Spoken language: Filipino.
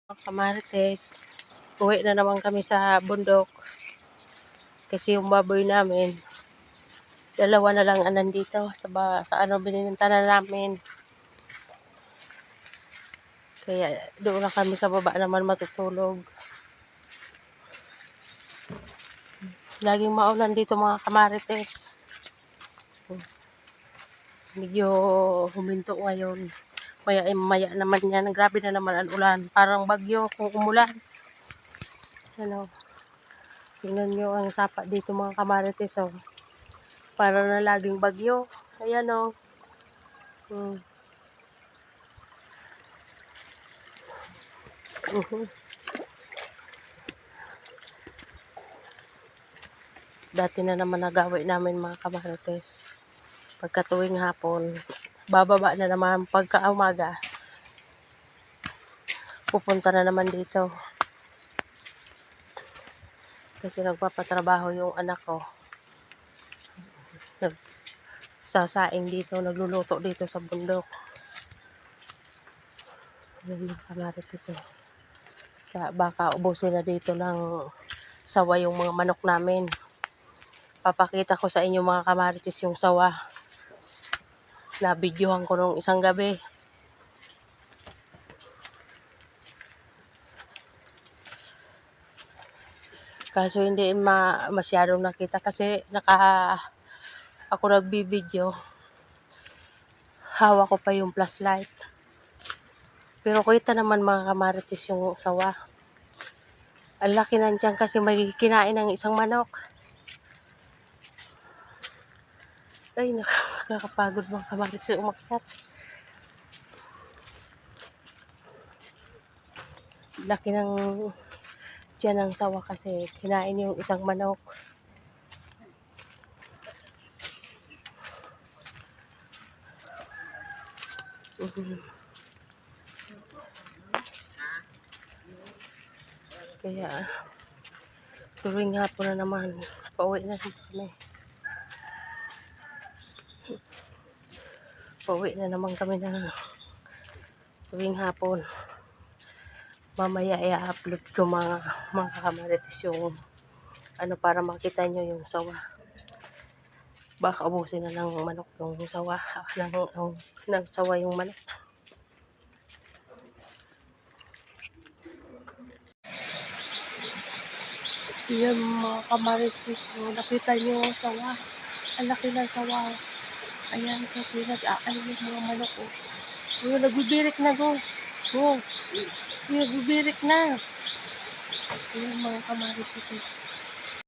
Kamarites, uwi na naman kami sa bundok kasi yung baboy namin dalawa na lang nandito sa bininta na namin, kaya doon na kami sa baba naman matutulog. Laging maulan dito mga kamarites, medyo huminto ngayon, maya naman yan, grabe na naman ang ulan, parang bagyo kung umulan. Ano, tingnan nyo ang sapa dito mga kamarites, oh. Para na laging bagyo. Ayan, oh. Dati na naman nagawi namin mga kamarites. Pagka tuwing hapon, bababa na naman pagka umaga. Pupunta na naman dito. Kasi nagpapatrabaho yung anak ko. Nagsasaing dito, nagluluto dito sa bundok. Ayan mga kamarites, oh. Kaya baka ubusin na dito ng sawa yung mga manok namin. Papakita ko sa inyo mga kamarites yung sawa na videohan ko nung isang gabi. Kaso hindi masyadong nakita kasi ako nagbibideo. Hawak ko pa yung flashlight. Pero kita naman mga kamarites yung sawa. Ang laki nandiyan kasi may kinain ng isang manok. Ay, nakakapagod mga kamarites umakyat. Laki ng dyan ang sawa kasi kinain yung isang manok. Kaya tuwing hapon na naman, pauwi na kami. Pauwi na naman kami na tuwing hapon. Mamaya i-upload ko mga kamarites yung para makita nyo yung sawa. Baka ubusin na ng manok yung sawa, ng sawa yung manok. Yan mga kamarites, nakita nyo yung sawa. Ang laki ng sawa. Ayan kasi nag-aano yung mga manok, oh. Nagbibirik na, go. Go. Nagbibirik na. Ayan mga kamarites, oh.